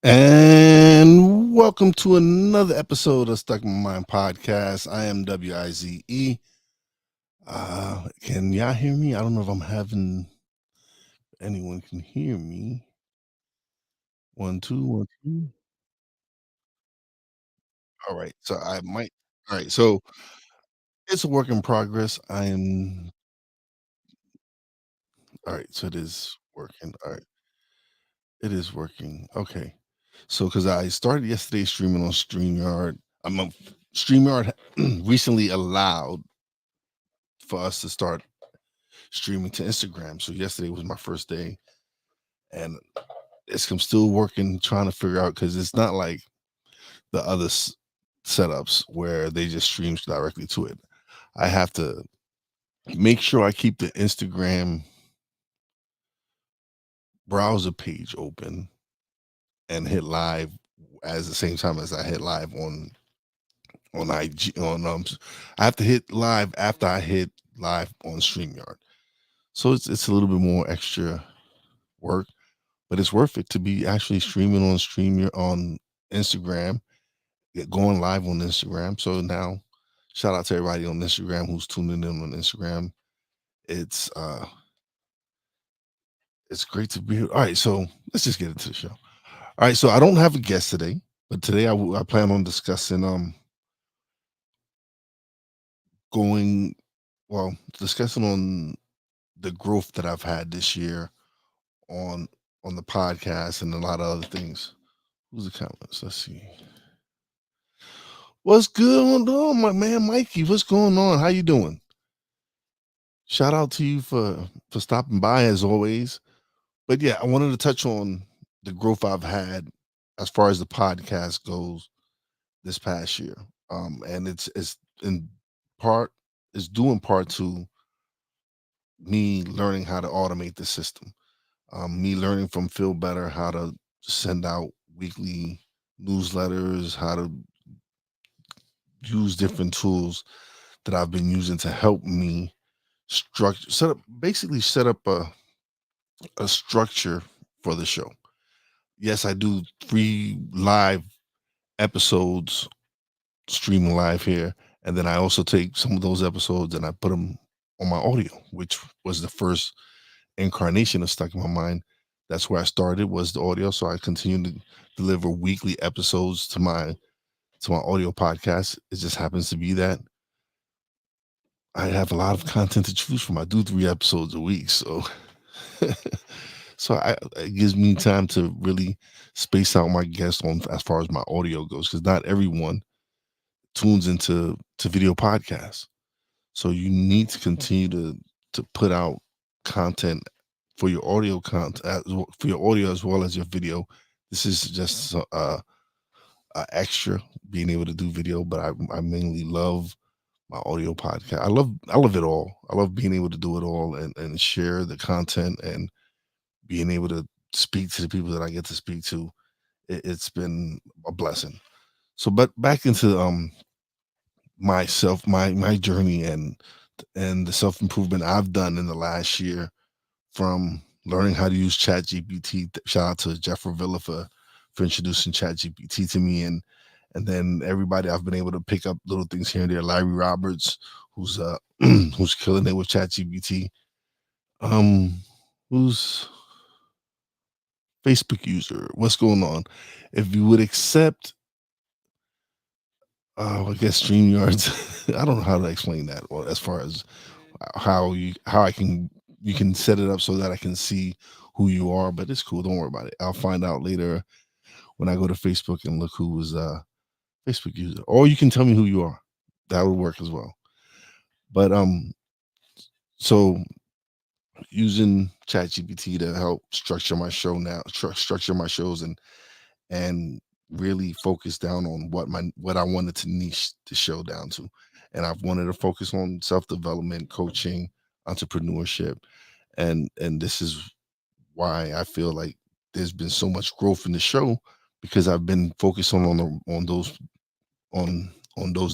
And welcome to another episode of Stuck in My Mind podcast. I am WIZE. Can y'all hear me? I don't know if I'm having anyone can hear me. One, two, one, two. All right. So I might. All right. So it's a work in progress. I am. All right. So it is working. All right. It is working. Okay. So because I started yesterday streaming on StreamYard. I'm a StreamYard recently allowed for us to start streaming to Instagram. So yesterday was my first day, and I'm still working, trying to figure out because it's not like the other setups where they just streams directly to it. I have to make sure I keep the Instagram browser page open and hit live as the same time as I hit live on IG I have to hit live after I hit live on StreamYard. So it's a little bit more extra work, but it's worth it to be actually streaming on StreamYard on Instagram, going live on Instagram. So now, shout out to everybody on Instagram who's tuning in on Instagram. It's uh, it's great to be here. All right, so let's just get into the show. All right, so I don't have a guest today, but today I plan on discussing going discussing on the growth that I've had this year on on the podcast and a lot of other things. Who's the comments? Let's see. What's good on, my man Mikey? What's going on? How you doing? Shout out to you for stopping by as always. But yeah, I wanted to touch on the growth I've had as far as the podcast goes this past year. And it's in part is due in part to me learning how to automate the system. Me learning from Feel Better how to send out weekly newsletters, how to use different tools that I've been using to help me set up a structure for the show. Yes, I do 3 live episodes streaming live here, and then I also take some of those episodes and I put them on my audio, which was the first incarnation of Stuck in My Mind. That's where I started, was the audio, so I continue to deliver weekly episodes to my audio podcast. It just happens to be that I have a lot of content to choose from. I do 3 episodes a week, so it gives me time to really space out my guests on as far as my audio goes, because not everyone tunes into video podcasts. So you need to continue to put out content for your audio content for your audio as well as your video. This is just a extra being able to do video, but I mainly love my audio podcast. I love it all. I love being able to do it all and share the content and being able to speak to the people that I get to speak to. It's been a blessing. So, but back into myself, my journey and the self improvement I've done in the last year, from learning how to use Chat GPT. Shout out to Jeff Ravilla for introducing Chat GPT to me, and then everybody I've been able to pick up little things here and there. Larry Roberts, who's who's killing it with Chat GPT. Um, who's Facebook user? What's going on? If you would accept, I guess StreamYards. I don't know how to explain that. Well, as far as how I can you can set it up so that I can see who you are, but it's cool. Don't worry about it. I'll find out later when I go to Facebook and look who was Facebook user, or you can tell me who you are. That would work as well. But so using ChatGPT to help structure my show now, structure my shows and really focus down on what I wanted to niche the show down to. And I've wanted to focus on self-development, coaching, entrepreneurship. And this is why I feel like there's been so much growth in the show, because I've been focused on those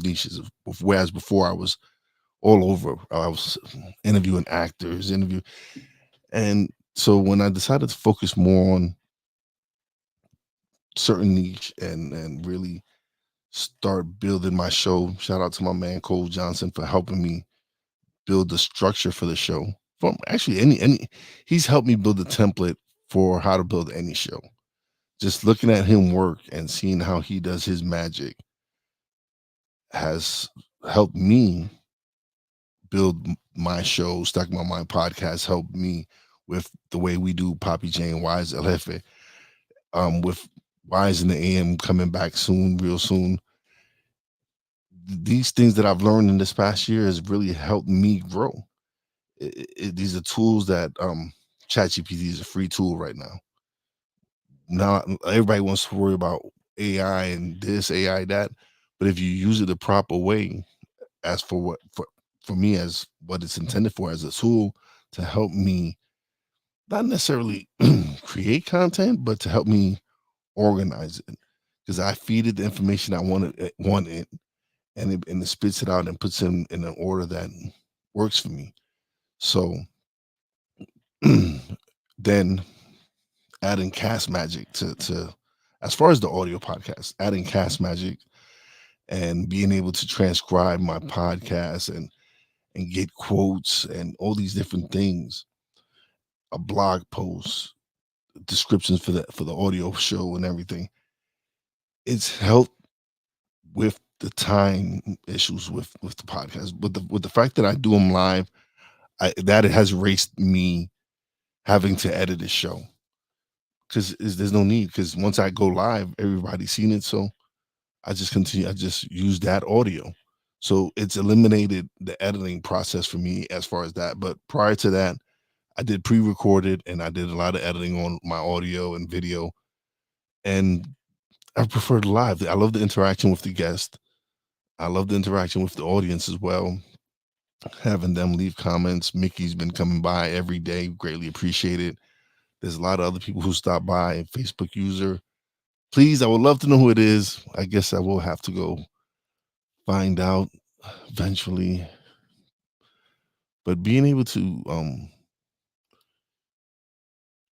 niches. Whereas before I was all over. I was interviewing actors, and so when I decided to focus more on certain niche and really start building my show. Shout out to my man Cole Johnson for helping me build the structure for the show. From actually any he's helped me build a template for how to build any show. Just looking at him work and seeing how he does his magic has helped me build my show. Stuck My Mind podcast helped me with the way we do Poppy Jane Wise El Jefe. With Wise in the AM coming back soon, real soon. These things that I've learned in this past year has really helped me grow. These are tools that ChatGPT is a free tool right now. Not everybody wants to worry about AI and this AI that, but if you use it the proper way, as for what for me as what it's intended for as a tool to help me not necessarily create content, but to help me organize it because I feed it the information I wanted and it spits it out and puts it in an order that works for me. So then adding cast magic to as far as the audio podcast, adding cast magic and being able to transcribe my podcast and get quotes and all these different things, a blog post, descriptions for the audio show and everything. It's helped with the time issues with the podcast, with the fact that I do them live, that it has erased me having to edit a show because there's no need because once I go live, everybody's seen it. So I just continue. I just use that audio. So it's eliminated the editing process for me as far as that. But prior to that, I did pre-recorded and I did a lot of editing on my audio and video. And I preferred live. I love the interaction with the guest. I love the interaction with the audience as well. Having them leave comments. Mickey's been coming by every day. Greatly appreciated. There's a lot of other people who stop by. Facebook user. Please, I would love to know who it is. I guess I will have to go find out eventually. But being able to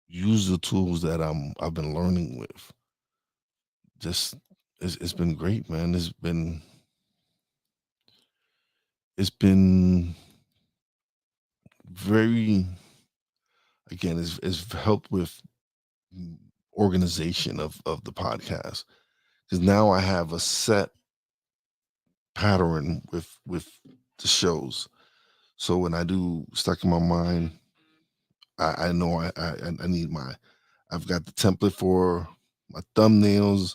use the tools that I've been learning with, just it's been great, man. It's been very again. It's helped with organization of the podcast because now I have a set pattern with the shows. So when I do stuck in my mind, I know I need my I've got the template for my thumbnails.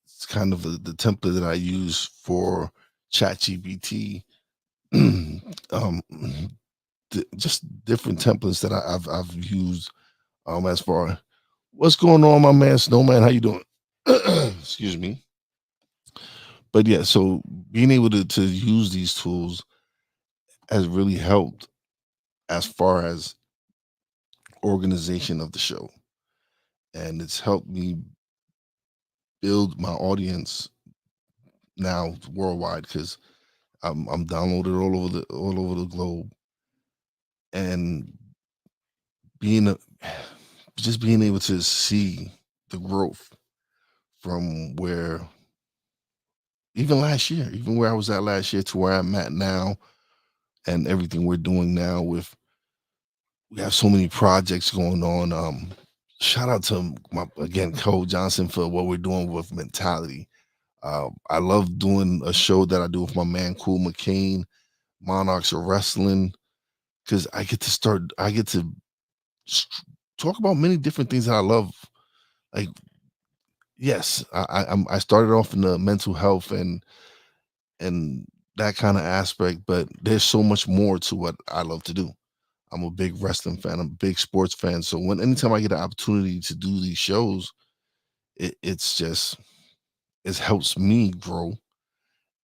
It's kind of the template that I use for ChatGPT. um, just different templates that I've used. As far what's going on, my man Snowman, how you doing? Excuse me. But yeah, so being able to use these tools has really helped as far as organization of the show, and it's helped me build my audience now worldwide because I'm downloaded all over the globe, and being a, just being able to see the growth from where even last year, even where I was at last year to where I'm at now, and everything we're doing now with we have so many projects going on. Shout out to my again Cole Johnson for what we're doing with mentality. I love doing a show that I do with my man Cool McCain, Monarchs of Wrestling, because I get to talk about many different things that I love. Like, yes, I started off in the mental health and that kind of aspect, but there's so much more to what I love to do. I'm a big wrestling fan. I'm a big sports fan. So when anytime I get an opportunity to do these shows, it's just it helps me grow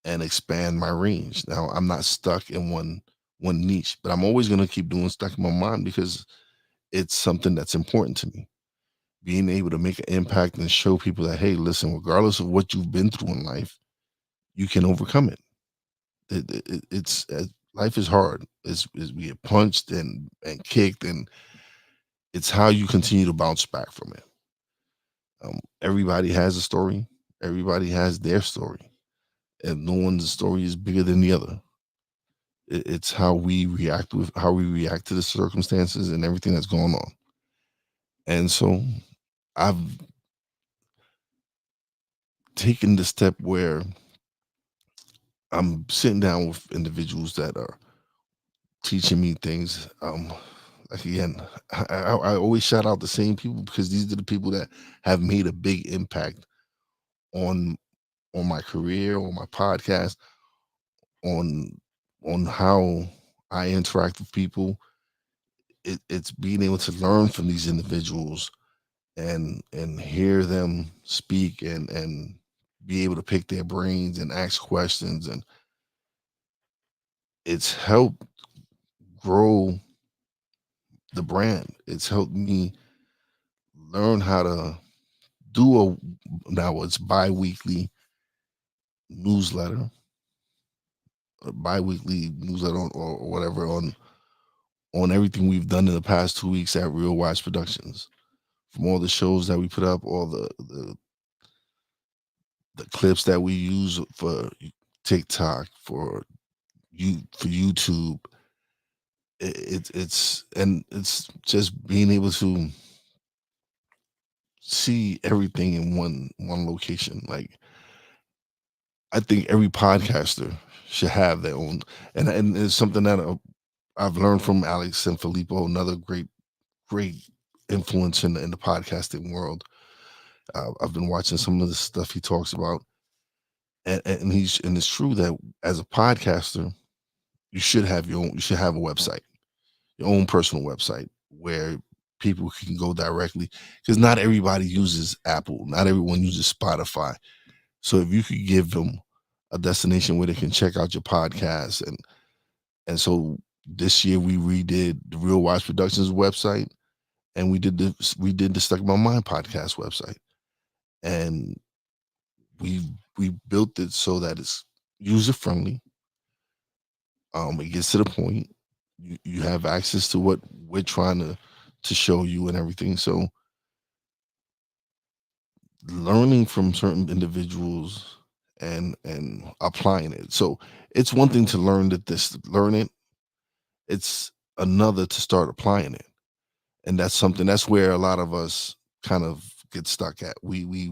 and expand my range. Now I'm not stuck in one niche, but I'm always gonna keep doing stuck in my mind because it's something that's important to me. Being able to make an impact and show people that hey, listen, regardless of what you've been through in life, you can overcome it. It's life is hard. We get punched and kicked, and it's how you continue to bounce back from it. Everybody has a story. Everybody has their story, and no one's story is bigger than the other. It's how we react to the circumstances and everything that's going on. And so I've taken the step where I'm sitting down with individuals that are teaching me things. Like again, I always shout out the same people because these are the people that have made a big impact on my career, on my podcast, on how I interact with people. It's being able to learn from these individuals and hear them speak and be able to pick their brains and ask questions, and it's helped grow the brand. It's helped me learn how to do now it's bi-weekly newsletter, a bi-weekly newsletter or whatever on everything we've done in the past 2 weeks at Real Wise Productions. From all the shows that we put up, all the clips that we use for TikTok, for YouTube. It's just being able to see everything in one location. Like, I think every podcaster should have their own, and it's something that I've learned from Alex and Filippo, another great influence in the podcasting world. I've been watching some of the stuff he talks about, and it's true that as a podcaster, you should have a website, your own personal website where people can go directly, because not everybody uses Apple, not everyone uses Spotify. So if you could give them a destination where they can check out your podcast, and so this year we redid the Real Wise Productions website, and we did the Stuck in My Mind podcast website, and we we built it so that it's user friendly. It gets to the point. You have access to what we're trying to show you and everything. So learning from certain individuals and applying it. So it's one thing to learn it. It's another to start applying it. And that's where a lot of us kind of get stuck at. We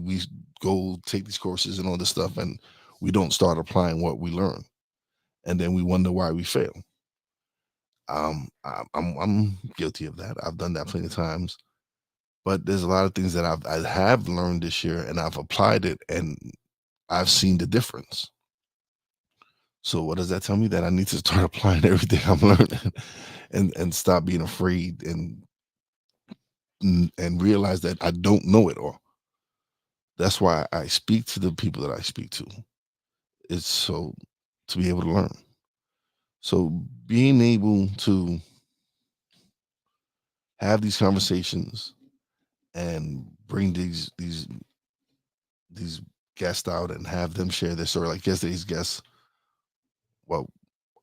go take these courses and all this stuff, and we don't start applying what we learn. And then we wonder why we fail. I'm guilty of that. I've done that plenty of times. But there's a lot of things that I have learned this year, and I've applied it, and I've seen the difference. So what does that tell me? That I need to start applying everything I'm learning, and stop being afraid and realize that I don't know it all. That's why I speak to the people that I speak to. It's so to be able to learn. So being able to have these conversations and bring these guests out and have them share their story. Like yesterday's guests, well,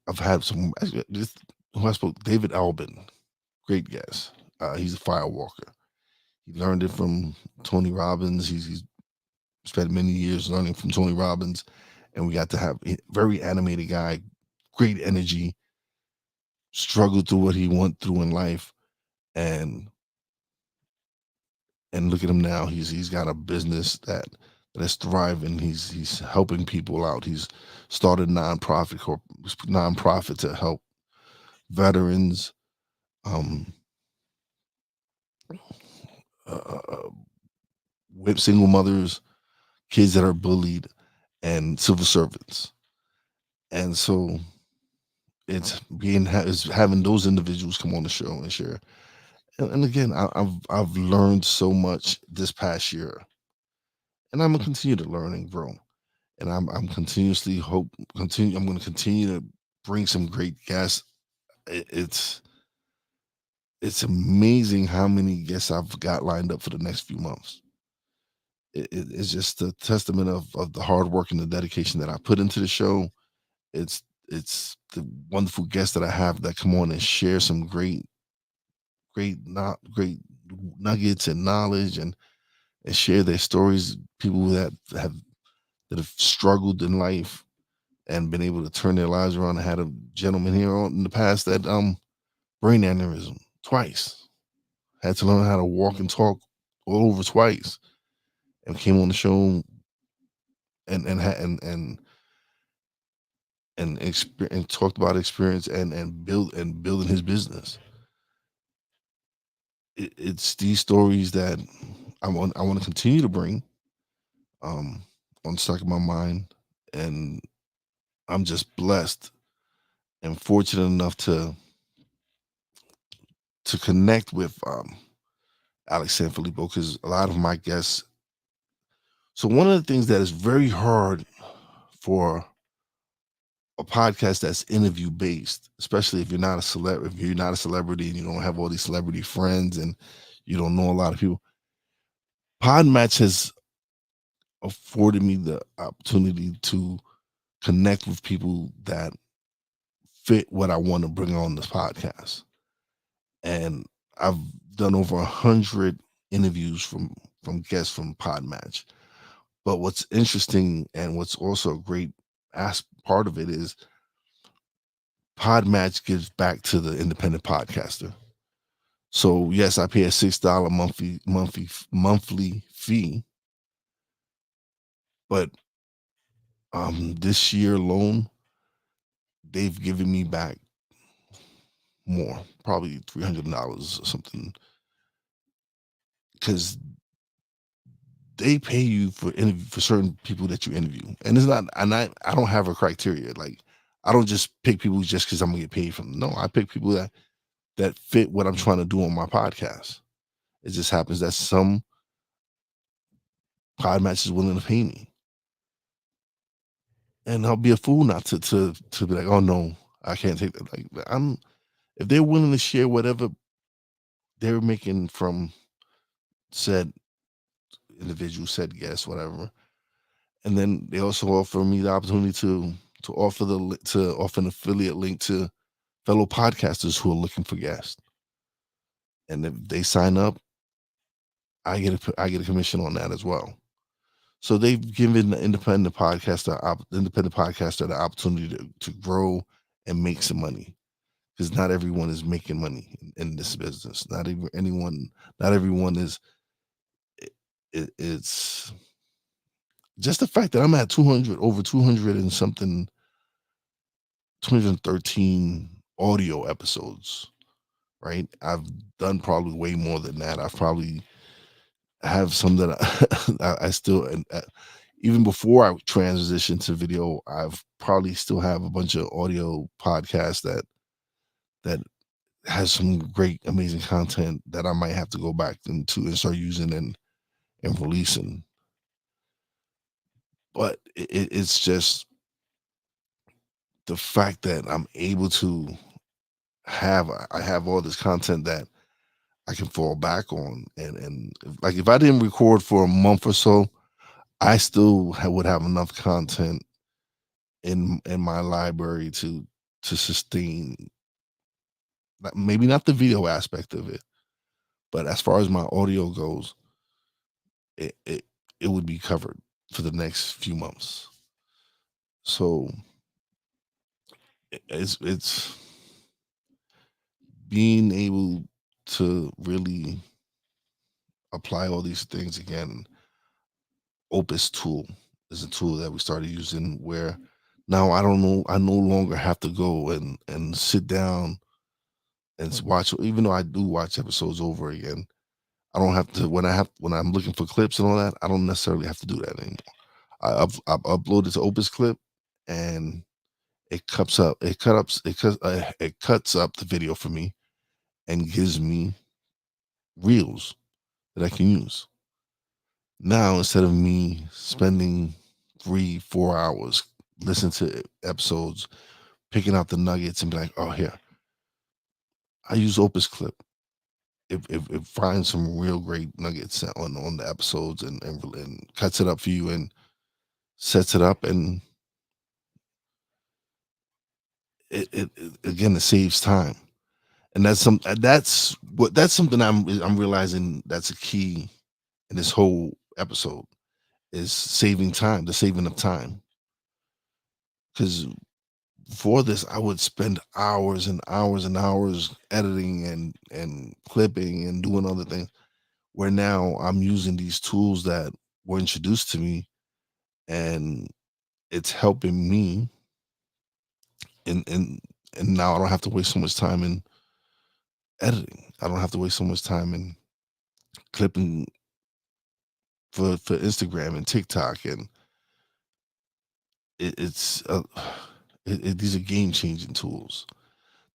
I've had some who I spoke, David Albin, great guest. He's a fire walker. He learned it from Tony Robbins. He's spent many years learning from Tony Robbins, and we got to have a very animated guy, great energy, struggled through what he went through in life, and look at him now. He's got a business that is thriving. He's helping people out. He's started nonprofit to help veterans, um, with single mothers, kids that are bullied, and civil servants. And so it's having those individuals come on the show and share. And again, I've learned so much this past year, and I'm gonna continue to learn and grow. And I'm continuously hope continue. I'm going to continue to bring some great guests. It's amazing how many guests I've got lined up for the next few months. It's just a testament of the hard work and the dedication that I put into the show. It's the wonderful guests that I have that come on and share some great not great nuggets and knowledge, and share their stories. People that have struggled in life and been able to turn their lives around. I had a gentleman here on in the past that brain aneurysm twice. Had to learn how to walk and talk all over twice, and came on the show and talked about experience and building his business. It's these stories that I want to continue to bring um on stuck in my mind, and I'm just blessed and fortunate enough to connect with Alex Sanfilippo, because a lot of my guests. So one of the things that is very hard for a podcast that's interview based, especially if you're not a celebrity and you don't have all these celebrity friends and you don't know a lot of people. Podmatch has afforded me the opportunity to connect with people that fit what I want to bring on this podcast. And I've done over 100 interviews from guests from Podmatch. But what's interesting and what's also a great part of it is Podmatch gives back to the independent podcaster. So yes, I pay a $6 monthly fee, but this year alone, they've given me back more, probably $300 or something, because they pay you for certain people that you interview, and it's not, and I don't have a criteria. Like, I don't just pick people just because I'm gonna get paid from them. No, I pick people that fit what I'm trying to do on my podcast. It just happens that some Podmatch is willing to pay me, and I'll be a fool not to be like, oh no, I can't take that. Like, I'm if they're willing to share whatever they're making from said individual, said guest, whatever, and then they also offer me the opportunity to offer an affiliate link to fellow podcasters who are looking for guests, and if they sign up, I get a commission on that as well. So they've given the independent podcaster the opportunity to grow and make some money, because not everyone is making money in this business. Not everyone is. It's just the fact that I'm at 200 over 200 and something 213 audio episodes, right? I've done probably way more than that. I've probably have some that I still, and even before I transitioned to video, I've probably still have a bunch of audio podcasts that has some great, amazing content that I might have to go back into and start using and releasing. But it's just the fact that I'm able to I have all this content that I can fall back on, like if I didn't record for a month or so, I still would have enough content in my library to sustain, maybe not the video aspect of it, but as far as my audio goes, it it, it would be covered for the next few months. So it's being able to really apply all these things again. Opus tool is a tool that we started using where now I no longer have to go and sit down and watch, even though I do watch episodes over again. I don't have to when I'm looking for clips and all that. I don't necessarily have to do that anymore. I've uploaded to Opus Clip, and it cuts up the video for me and gives me reels that I can use. Now, instead of me spending 3-4 hours listening to episodes, picking out the nuggets and be like, oh, here, I use Opus Clip. It finds some real great nuggets on the episodes and cuts it up for you and sets it up, and again, it saves time. And that's something I'm realizing that's a key in this whole episode is saving time, the saving of time. Because for this, I would spend hours and hours and hours editing and clipping and doing other things. Where now I'm using these tools that were introduced to me, and it's helping me. And now I don't have to waste so much time in editing. I don't have to waste so much time in clipping for Instagram and TikTok, and it's these are game changing tools.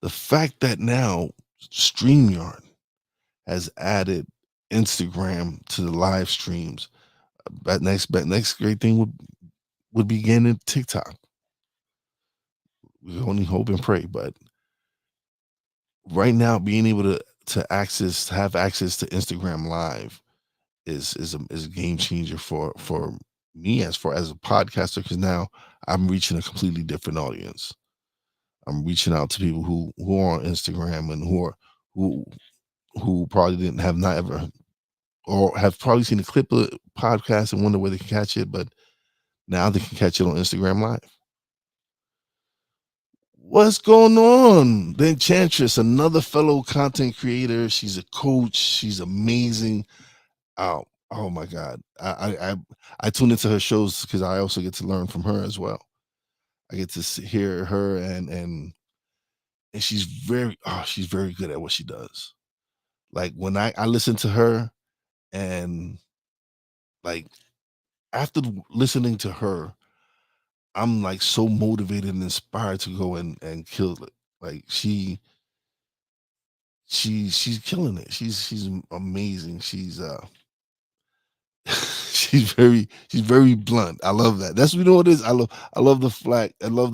The fact that now StreamYard has added Instagram to the live streams, that next great thing would be getting TikTok. We only hope and pray, but right now being able to have access to Instagram Live is a game changer for me as far as a podcaster, because now I'm reaching a completely different audience. I'm reaching out to people who are on Instagram and who who probably didn't have not ever or have probably seen a clip of the podcast and wonder where they can catch it, but now they can catch it on Instagram Live. What's going on? The Enchantress, another fellow content creator. She's a coach. She's amazing. Oh, oh my God. I tune into her shows because I also get to learn from her as well. I get to hear her and she's very good at what she does. Like when I listen to her and like after listening to her, I'm like so motivated and inspired to go and kill it. Like she's killing it. She's amazing. She's very blunt. I love that. That's, you know what it is. I love the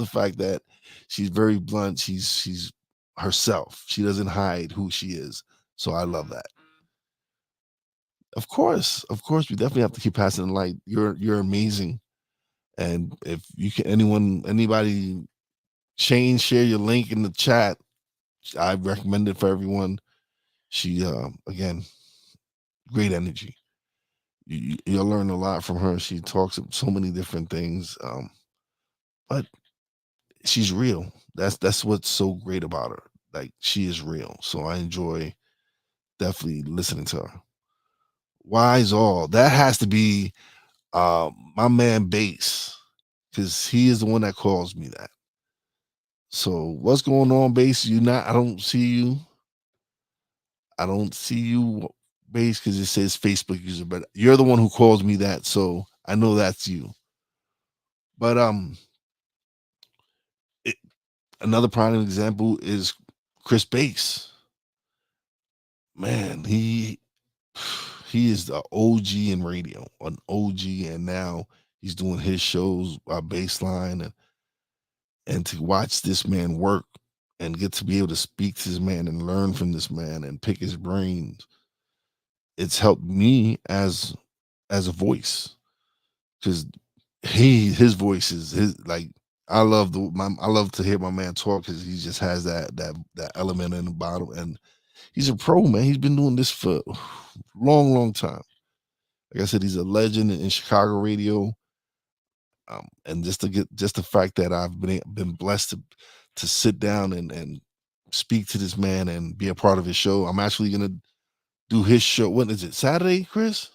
fact that she's very blunt. She's herself. She doesn't hide who she is. So I love that. Of course, we definitely have to keep passing the light. You're amazing. And if you can, anybody, Shane, share your link in the chat. I recommend it for everyone. She, again, great energy. You'll learn a lot from her. She talks of so many different things, but she's real. That's what's so great about her. Like she is real. So I enjoy definitely listening to her. Wise all that has to be my man Bass, because he is the one that calls me that. So what's going on, Bass? You not? I don't see you. I don't see you, Bass, because it says Facebook user, but you're the one who calls me that, so I know that's you. But it, another prime example is Chris Bass. Man, he is the OG in radio, an OG, and now he's doing his shows Baseline, and to watch this man work and get to be able to speak to this man and learn from this man and pick his brains, it's helped me as a voice, because his voice is his, like, I love to hear my man talk because he just has that element in the bottom, and he's a pro, man. He's been doing this for long time. Like I said, he's a legend in Chicago radio. And just the fact that I've been blessed to sit down and speak to this man and be a part of his show. I'm actually gonna do his show. What is it? Saturday, Chris?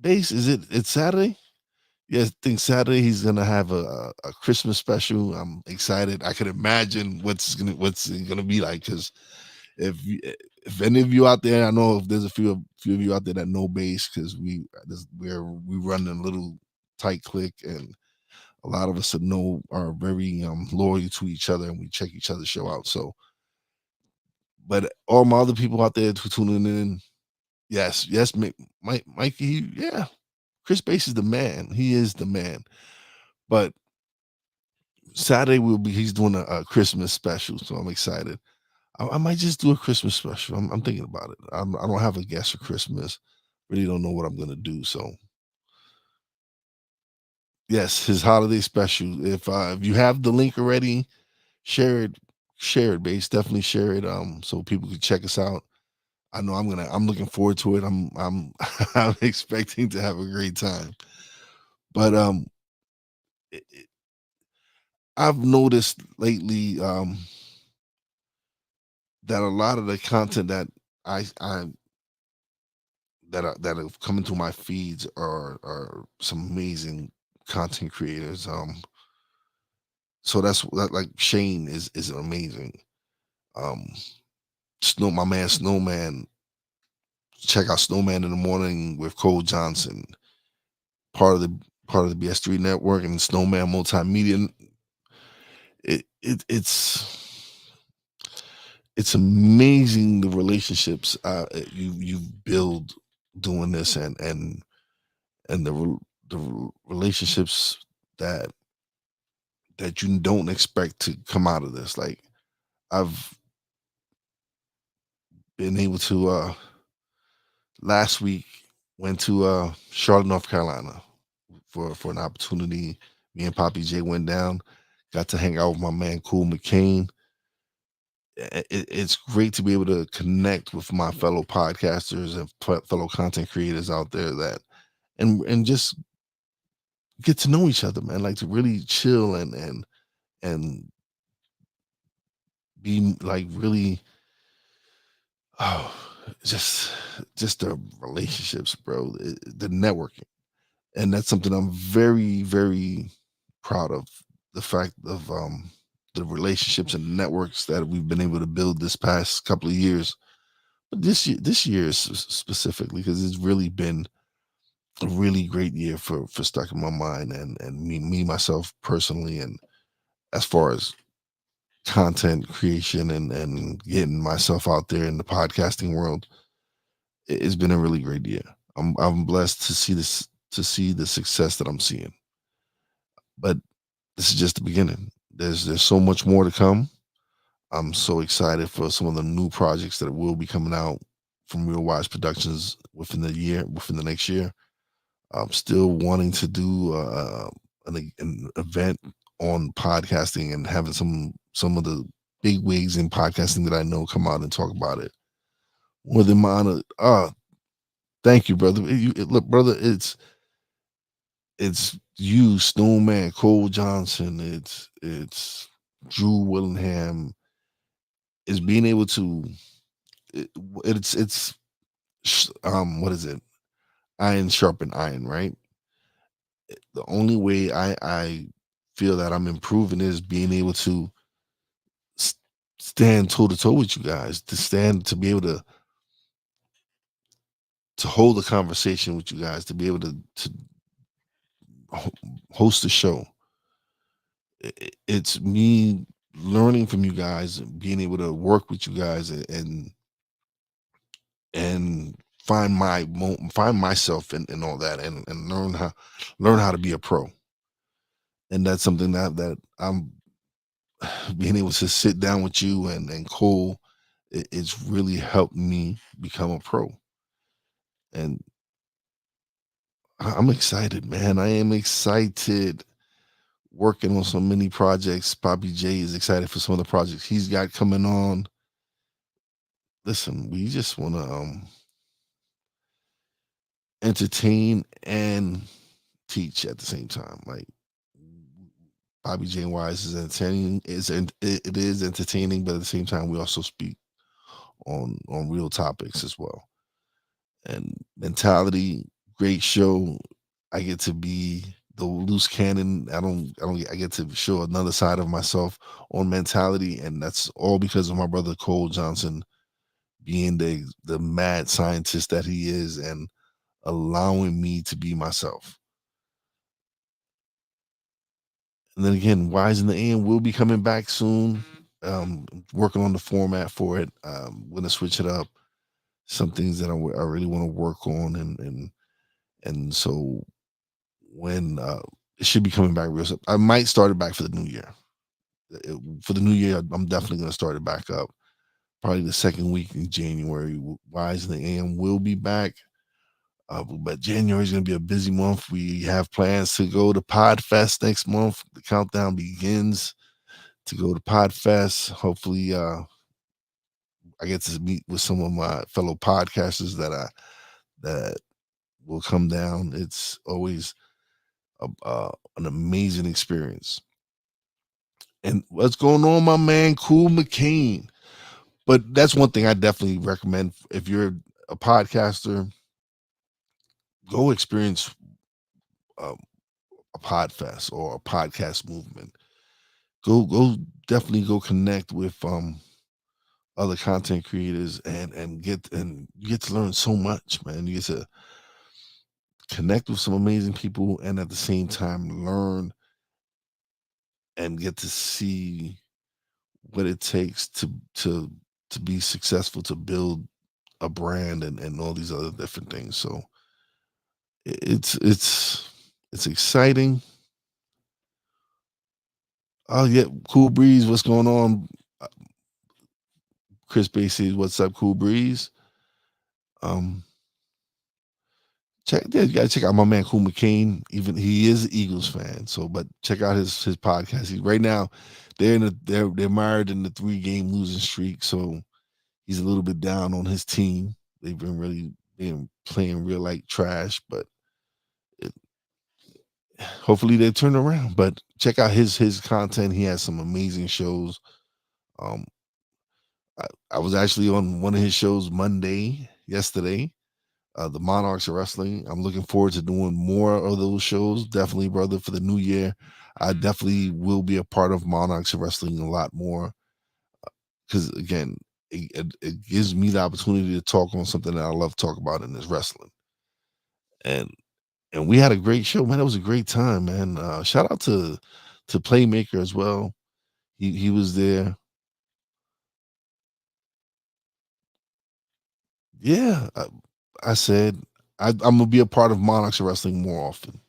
Base? Is it's Saturday? Yes, I think Saturday he's gonna have a Christmas special. I'm excited. I can imagine what's it gonna be like, because if any of you out there, I know if there's a few of you out there that know bass, because we run a little tight click, and a lot of us that know are very loyal to each other, and we check each other's show out. So, but all my other people out there who tuning in, yes, Mikey, yeah, Chris Bass is the man. He is the man. But Saturday he's doing a Christmas special, so I'm excited. I might just do a Christmas special. I'm thinking about it. I don't have a guest for Christmas. Really don't know what I'm gonna do. So yes, his holiday special. If you have the link already, share it, Base. Definitely share it. So people can check us out. I know I'm looking forward to it. I'm I'm expecting to have a great time. But I've noticed lately that a lot of the content that I that have come into my feeds are some amazing content creators. So that's like Shane is amazing. Um, my man Snowman. Check out Snowman in the Morning with Cole Johnson, part of the part of the BS3 network, and Snowman Multimedia. It's amazing the relationships you build doing this, and relationships that you don't expect to come out of this. Like, I've been able to last week went to Charlotte, North Carolina for an opportunity. Me and Poppy J went down, got to hang out with my man Cool McCain. It's great to be able to connect with my fellow podcasters and fellow content creators out there, that and just get to know each other, man. Like, to really chill and be like really, oh, just the relationships, bro. The networking, and that's something I'm very, very proud of. The fact of the relationships and networks that we've been able to build this past couple of years. But this year specifically, because it's really been a really great year for Stuck in My Mind, and me myself personally, and as far as content creation and getting myself out there in the podcasting world, it's been a really great year. I'm blessed to see this, to see the success that I'm seeing. But this is just the beginning. There's so much more to come. I'm so excited for some of the new projects that will be coming out from Real Wise Productions within the next year. I'm still wanting to do an event on podcasting, and having some of the big wigs in podcasting that I know come out and talk about it. More than my honor. Thank you, brother. Look, brother, it's you, Snowman, Cole Johnson. It's Drew Willingham. Is being able to. It, what is it? Iron sharpen iron, right? The only way I feel that I'm improving is being able to s- stand toe to toe with you guys, to be able to hold a conversation with you guys, to be able to ho- host a show. It's me learning from you guys, being able to work with you guys, and find myself in all that, and learn how to be a pro. And that's something that I'm being able to sit down with you and Cole. It's really helped me become a pro, and I'm excited, man. I am excited, working on so many projects. Poppy J is excited for some of the projects he's got coming on. Listen, we just want to entertain and teach at the same time. Like, Bobby J Wise is entertaining. It is entertaining, but at the same time, we also speak on real topics as well. And mentality, great show. I get to be the loose cannon. I get to show another side of myself on mentality, and that's all because of my brother Cole Johnson being the mad scientist that he is, and allowing me to be myself. And then again, Wise in the AM will be coming back soon. Working on the format for it. Gonna switch it up. Some things that I really want to work on, and so when it should be coming back real soon. I might start it back for the new year. For the new year, I'm definitely gonna start it back up. Probably the second week in January. Wise in the AM will be back. But January is going to be a busy month. We have plans to go to Podfest next month. The countdown begins to go to Podfest. Hopefully, I get to meet with some of my fellow podcasters that will come down. It's always an amazing experience. And what's going on, my man, Cool McCain? But that's one thing I definitely recommend if you're a podcaster, go experience um, a podfest or a podcast movement. Go definitely go connect with other content creators and you get to learn so much, man. You get to connect with some amazing people and at the same time learn and get to see what it takes to be successful, to build a brand and all these other different things. So it's exciting. Oh yeah, Cool Breeze, what's going on? Uh, Chris Bay says, "What's up, Cool Breeze?" Um, check yeah, you gotta check out my man Cool McCain. Even he is an Eagles fan, so but check out his podcast. He right now they're mired in the 3 game losing streak, so he's a little bit down on his team. They've been really been playing real like trash, but it, hopefully they turn around. But check out his content. He has some amazing shows. Um, I was actually on one of his shows yesterday. The Monarchs of Wrestling. I'm looking forward to doing more of those shows. Definitely, brother, for the new year. I definitely will be a part of Monarchs of Wrestling a lot more because again, it gives me the opportunity to talk on something that I love to talk about in this wrestling. And we had a great show, man. It was a great time, man. Shout out to Playmaker as well. He was there. Yeah, I said I'm gonna be a part of Monarchs of Wrestling more often.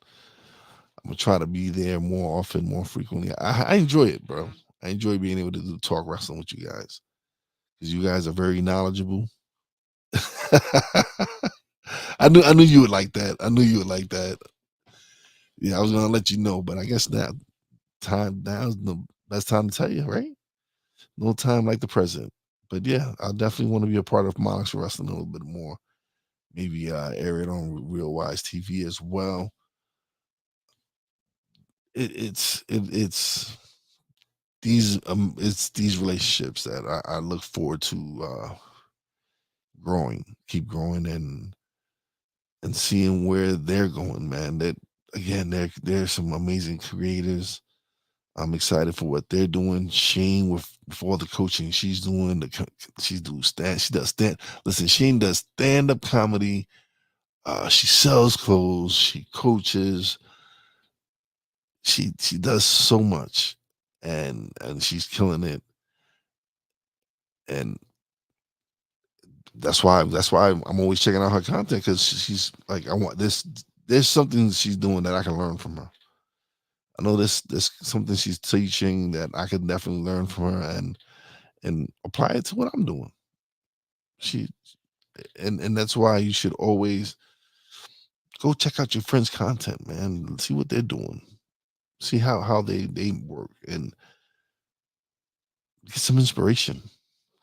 I'm gonna try to be there more often, more frequently. I enjoy it, bro. I enjoy being able to talk wrestling with you guys because you guys are very knowledgeable. I knew you would like that. I knew you would like that. Yeah, I was gonna let you know, but I guess now's the best time to tell you, right? No time like the present. But yeah, I definitely want to be a part of Monarchs Wrestling a little bit more. Maybe air it on Real Wise TV as well. It's it's these relationships that I look forward to keep growing and seeing where they're going, man. That again, there's some amazing creators. I'm excited for what they're doing. Shane with all the coaching she's doing, she does stand. Listen, Shane does stand up comedy. She sells clothes. She coaches. She does so much, and she's killing it. And that's why I'm always checking out her content because she's like I want this. There's something she's doing that I can learn from her. I know this something she's teaching that I could definitely learn from her and apply it to what I'm doing. She and that's why you should always go check out your friends' content, man. See what they're doing. See how they work and get some inspiration.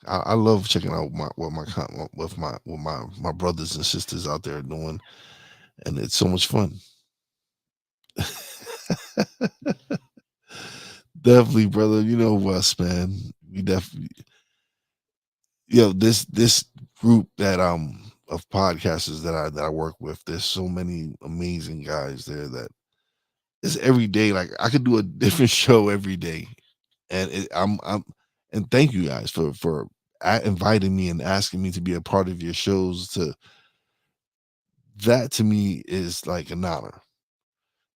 I love checking out what my brothers and sisters out there doing, and it's so much fun. Definitely, brother. You know us, man. We definitely, this group that of podcasters that I work with. There's so many amazing guys there that it's every day. Like I could do a different show every day, and I'm and thank you guys for inviting me and asking me to be a part of your shows. To that to me is like an honor.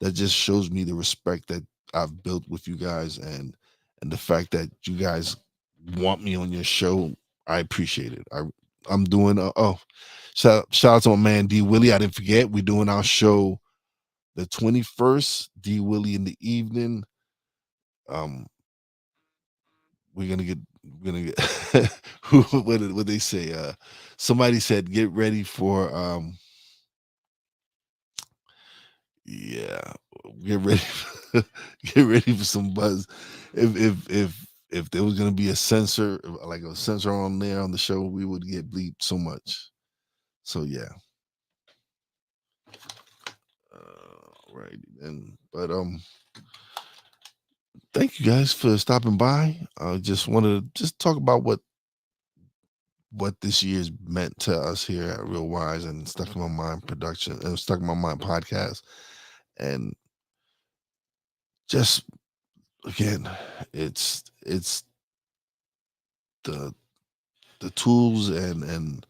That just shows me the respect that I've built with you guys and the fact that you guys want me on your show. I appreciate it. I'm doing shout out to my man D Willie. I didn't forget we're doing our show the 21st. D Willie in the evening. Um, we're gonna get what they say. Somebody said get ready for yeah, get ready get ready for some buzz. If if there was gonna be a censor, like a censor on there on the show, we would get bleeped so much. So yeah. Right. And but thank you guys for stopping by. I just wanted to just talk about what this year's meant to us here at Real Wise and Stuck in My Mind production and Stuck in My Mind podcast. And just again, it's the the tools and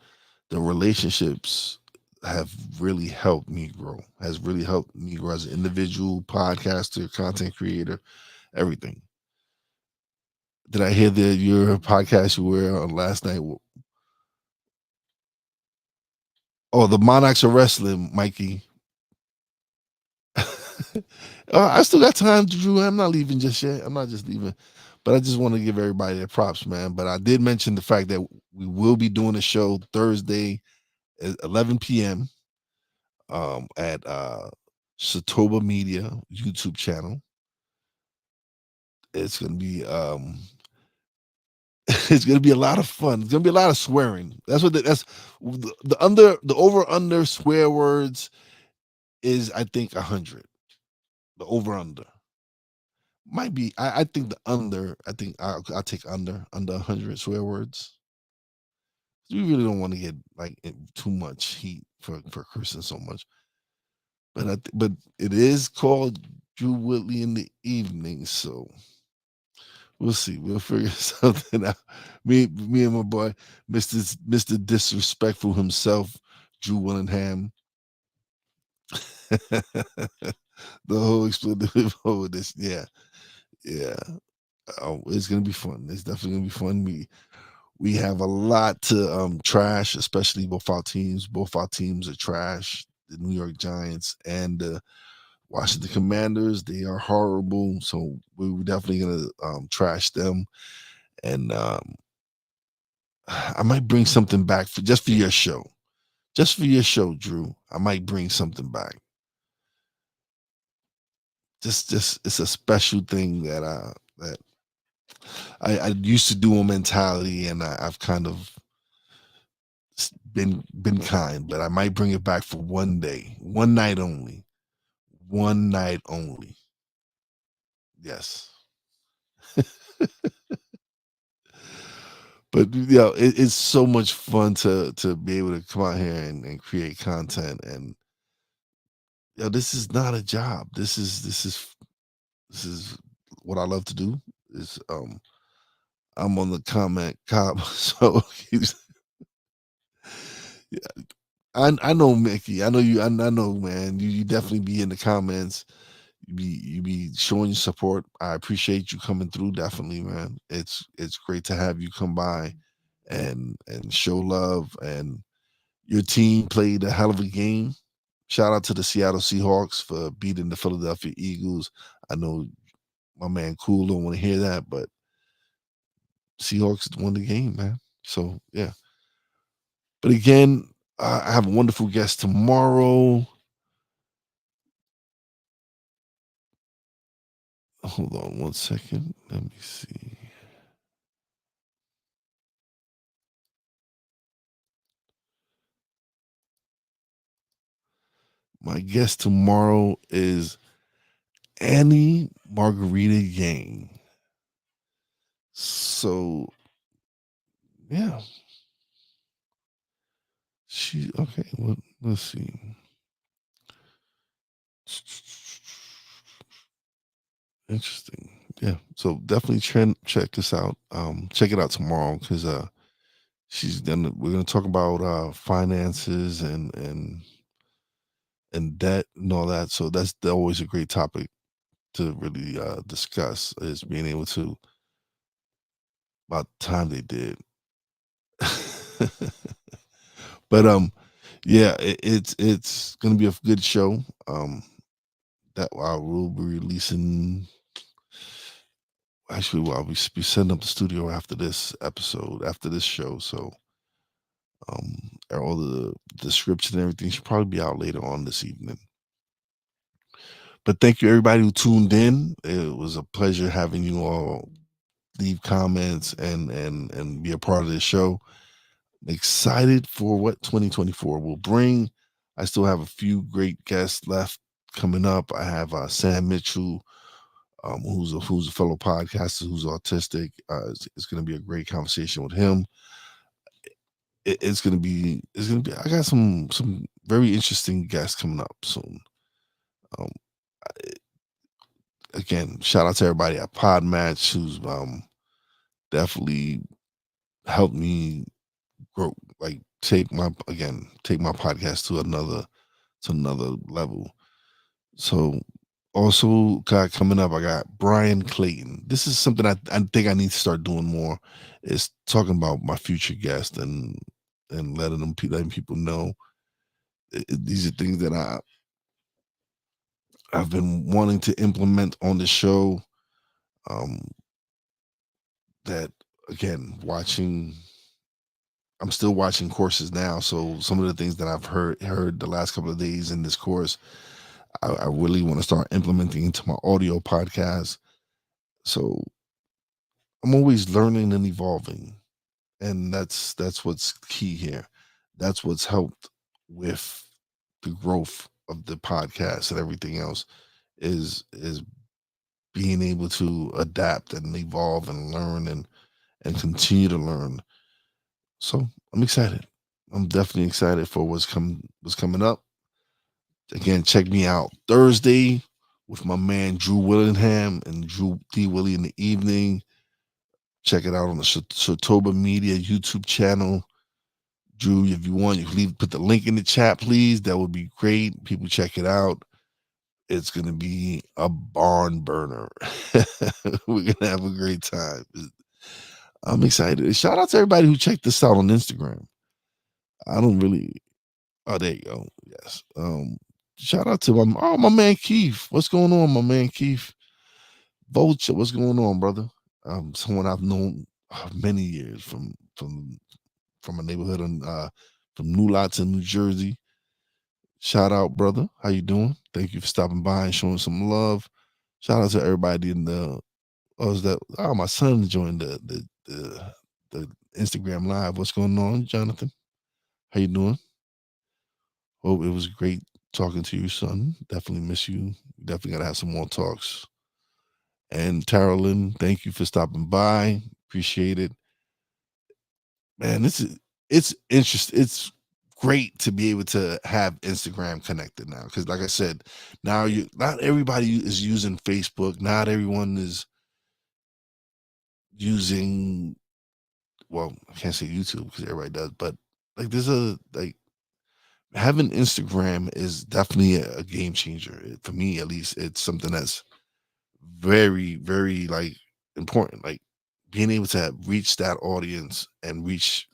the relationships have really helped me grow. Has really helped me grow as an individual, podcaster, content creator, everything. Did I hear that your podcast you were on last night? Oh, the Monarchs of Wrestling, Mikey. I still got time, Drew. I'm not leaving just yet. I'm not just leaving, but I just want to give everybody their props, man. But I did mention the fact that we will be doing a show Thursday at 11 p.m. At Satoba Media YouTube channel. It's gonna be it's gonna be a lot of fun. It's gonna be a lot of swearing. That's the over under swear words is I think 100. The over under might be. I think the under. I think I'll take under 100 swear words. We really don't want to get like too much heat for cursing so much. But but it is called Drew Whitley in the evening, so we'll see. We'll figure something out. Me and my boy, Mister Disrespectful himself, Drew Willingham. The whole expletive over this, yeah, yeah. Oh, it's gonna be fun. It's definitely gonna be fun. We have a lot to trash, especially both our teams. Both our teams are trash. The New York Giants and the Washington Commanders. They are horrible. So we're definitely gonna trash them. And I might bring something back for just for your show. Just for your show, Drew. I might bring something back. Just it's a special thing that I used to do a mentality, and I've kind of been kind, but I might bring it back for one day, one night only, one night only. Yes, but it's so much fun to be able to come out here and create content, and this is not a job. This is what I love to do. Is I'm on the comment cop, so yeah, I know Mickey. I know you. I know, man. You definitely be in the comments. You be showing your support. I appreciate you coming through. Definitely, man. It's great to have you come by and show love. And your team played a hell of a game. Shout out to the Seattle Seahawks for beating the Philadelphia Eagles. I know my man Cool don't want to hear that, but Seahawks won the game, man. So yeah. But again, I have a wonderful guest tomorrow. Hold on one second. Let me see. My guest tomorrow is Annie Margarita Yang. So yeah, she okay. Well, let's see. Interesting. Yeah. So definitely check this out. Check it out tomorrow because we're gonna talk about finances and debt and all that. So that's always a great topic to really discuss is being able to about the time they did. But yeah, it's gonna be a good show. That I will be releasing. Actually, well, I'll be setting up the studio after this episode, after this show. So all the description and everything should probably be out later on this evening. But thank you everybody who tuned in. It was a pleasure having you all leave comments and be a part of this show. I'm excited for what 2024 will bring. I still have a few great guests left coming up. I have Sam Mitchell, who's a fellow podcaster who's autistic. It's going to be a great conversation with him. It's gonna be. I got some very interesting guests coming up soon. Um, Again, shout out to everybody at Podmatch who's definitely helped me grow, like take my podcast to another level. So also got coming up, I got Brian Clayton. This is something I think I need to start doing more. Is talking about my future guests and letting people know these are things that I've been wanting to implement on the show. Um, that again, I'm still watching courses now, so some of the things that I've heard the last couple of days in this course, I really want to start implementing into my audio podcast. So I'm always learning and evolving, and that's what's key here. That's what's helped with the growth of the podcast and everything else is being able to adapt and evolve and learn and continue to learn. So I'm excited. I'm definitely excited for what's coming up. Again, check me out Thursday with my man Drew Willingham and Drew D Willie in the evening. Check it out on the Shatoba Media YouTube channel. Drew, if you want, you can put the link in the chat, please. That would be great. People check it out. It's gonna be a barn burner. We're gonna have a great time. I'm excited. Shout out to everybody who checked this out on Instagram. I don't really. Oh, there you go. Yes. Shout out to my man Keith. What's going on, my man Keith? Vulture, what's going on, brother? Someone I've known many years from a neighborhood from New Lots in New Jersey. Shout out, brother. How you doing? Thank you for stopping by and showing some love. Shout out to everybody in the my son joined the Instagram live. What's going on, Jonathan? How you doing? Hope it was great talking to you, son. Definitely miss you. Definitely gotta have some more talks. And Carolyn, thank you for stopping by. Appreciate it. Man, it's interesting. It's great to be able to have Instagram connected now. Cause like I said, now not everybody is using Facebook. Not everyone is using, well, I can't say YouTube because everybody does, but like having Instagram is definitely a game changer. For me, at least, it's something that's very, very like important. Like being able to reach that audience and reach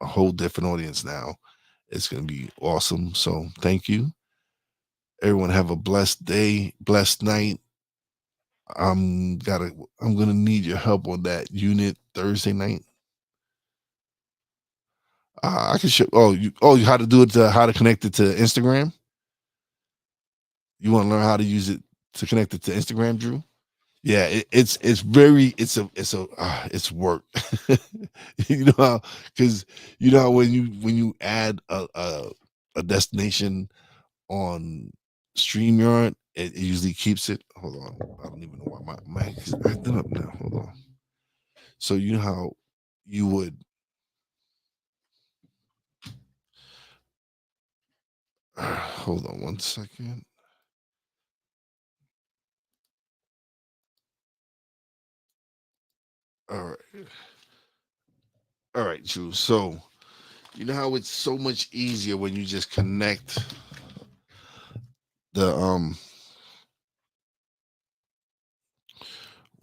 a whole different audience now, it's gonna be awesome. So thank you. Everyone have a blessed day, blessed night. I'm gonna need your help on that unit Thursday night. I can show. How to do it? How to connect it to Instagram? You want to learn how to use it to connect it to Instagram, Drew? Yeah, it's very it's work. You know how because you know how when you add a destination on StreamYard, it usually keeps it. Hold on, I don't even know why my mic is acting up now. Hold on. So you know how you would hold on one second. All right, all right, Drew. So you know how it's so much easier when you just connect the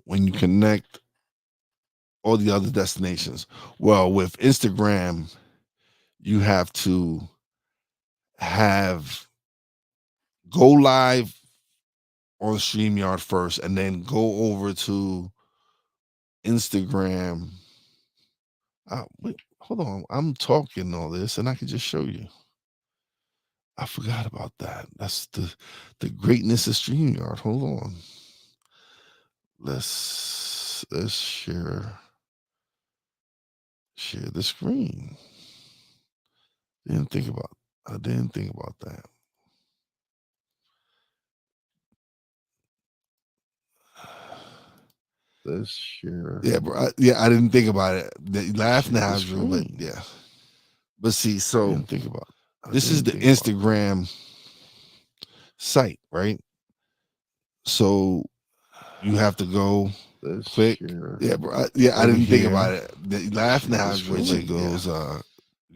when you connect all the other destinations. Well, with Instagram, you have to have go live on StreamYard first and then go over to Instagram. Wait, hold on. I'm talking all this and I can just show you. I forgot about that. That's the greatness of StreamYard. Hold on. Let's let's share the screen. I didn't think about that. Let's share. Yeah, bro. I didn't think about it. You laugh now, Drew, but yeah. But see, so this is the Instagram site, right? So you have to go click. Yeah, bro. I didn't think about it. You laugh now, Drew, but it goes.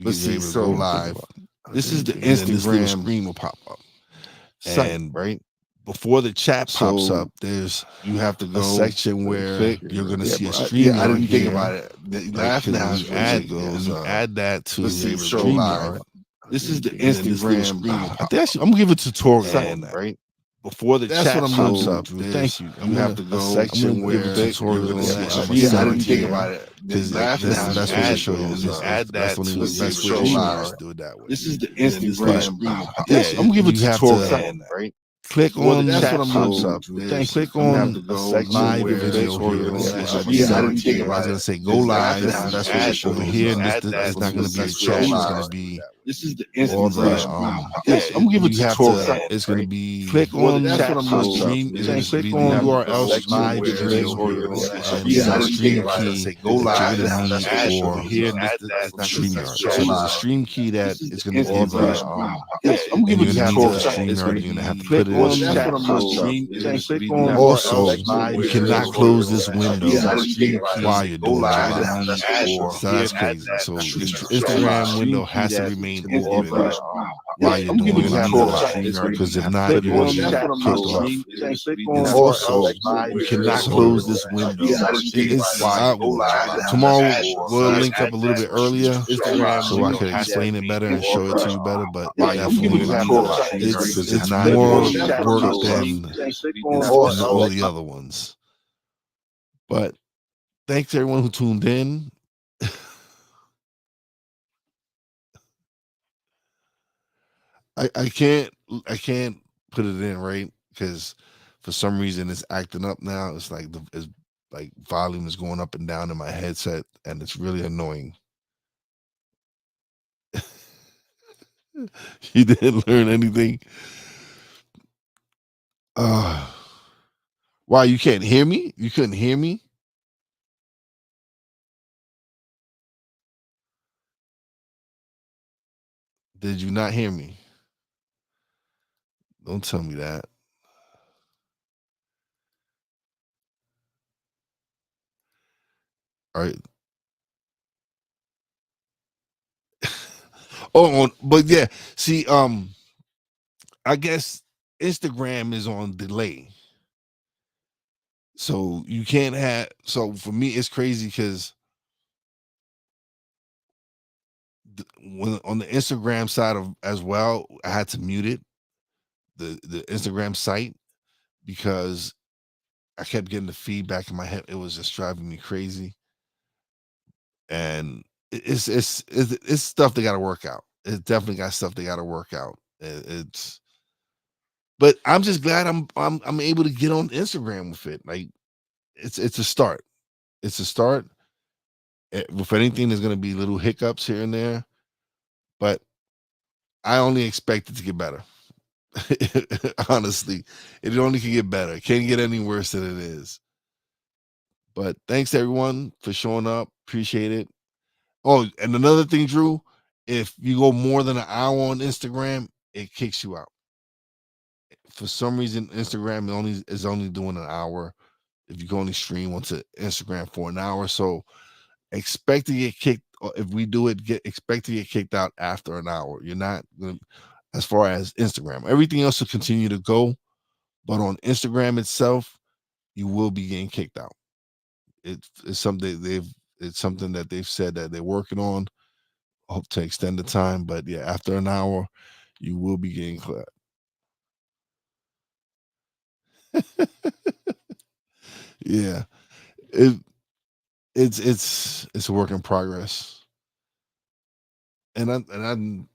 But see, so go live. This is the Instagram. This little screen will pop up, and right before the chat pops up, you have to go a section where you're going to see a stream. I didn't think about it. You laugh now. You add that to StreamYard. This is the Instagram. I'm gonna give a tutorial on that. Right before the chat pops up. Thank you. You have to go a section where give a tutorial on that. I didn't think about it. Because that's the best way to show you. Just add that to the best way to show you. Do it that way. This is the Instagram. Yeah, I'm gonna give a tutorial. Right. Click on that's what I'm pops up. Click on live video here. I didn't think about it. I was gonna say go live. That's over here, and it's not gonna be a chat. It's gonna be this is the all the I'm gonna give it tutorial. It's gonna be click on that's what I'm stream. It's gonna be the URL live video and the stream key that you're gonna need for here. That's not StreamYard. So there's a stream key that is gonna be the I'm gonna give it tutorial. StreamYard. You're gonna have to put it on chat. Also, you cannot close this window while you're doing it. So that's crazy. So Instagram window has to remain open while you're doing it, because if not, you're gonna be kicked off. And also, you cannot close this window. Tomorrow we'll link up a little bit earlier so I could explain it better and show it to you better. But definitely, it's more work than all the other ones. But thanks everyone who tuned in. I can't put it in right because for some reason it's acting up now. It's like volume is going up and down in my headset, and it's really annoying. You didn't learn anything. Why you can't hear me? You couldn't hear me? Did you not hear me? Don't tell me that. All right. But yeah, see, I guess Instagram is on delay. So you can't have, so for me, it's crazy because when on the Instagram side of as well, I had to mute it, the Instagram site, because I kept getting the feedback in my head. It was just driving me crazy. And it's stuff they got to work out. It's definitely got stuff they got to work out. But I'm just glad I'm able to get on Instagram with it. Like it's a start. It's a start. With anything, there's gonna be little hiccups here and there, but I only expect it to get better. Honestly, it only can get better. It can't get any worse than it is. But thanks everyone for showing up. Appreciate it. Oh, and another thing, Drew, if you go more than an hour on Instagram, it kicks you out. For some reason, Instagram is only doing an hour. If you go only stream onto Instagram for an hour, so expect to get kicked. If we do it, expect to get kicked out after an hour. You're not gonna, as far as Instagram. Everything else will continue to go, but on Instagram itself, you will be getting kicked out. It's something that they've said that they're working on. Hope to extend the time, but yeah, after an hour, you will be getting cleared. Yeah, it's a work in progress, and I'm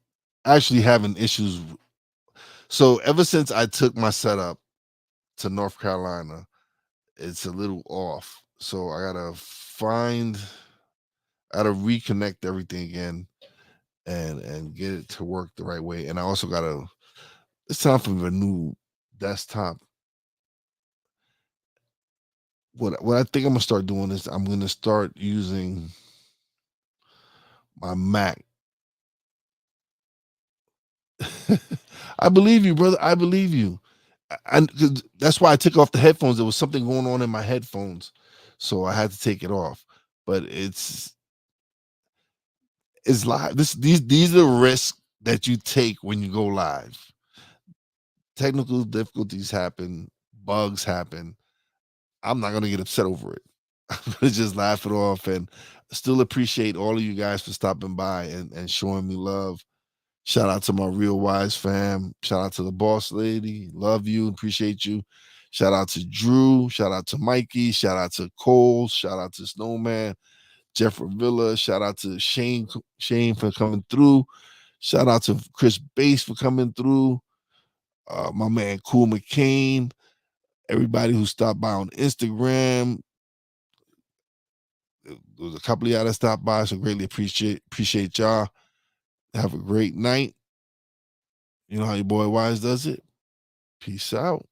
actually having issues. So ever since I took my setup to North Carolina, it's a little off. So I gotta reconnect everything again and get it to work the right way. And I also gotta it's time for a new desktop. What I think I'm gonna start doing is I'm gonna start using my Mac. I believe you, brother. I believe you. 'Cause that's why I took off the headphones. There was something going on in my headphones, so I had to take it off. But it's live. These are risks that you take when you go live. Technical difficulties happen, bugs happen. I'm not gonna get upset over it. I'm gonna just laugh it off and still appreciate all of you guys for stopping by and showing me love. Shout out to my Real Wise fam. Shout out to the boss lady. Love you. Appreciate you. Shout out to Drew. Shout out to Mikey. Shout out to Cole. Shout out to Snowman. Jeffrey Villa. Shout out to Shane for coming through. Shout out to Chris Bass for coming through. My man Cool McCain. Everybody who stopped by on Instagram. There was a couple of y'all that stopped by, so greatly appreciate y'all. Have a great night. You know how your boy Wise does it. Peace out.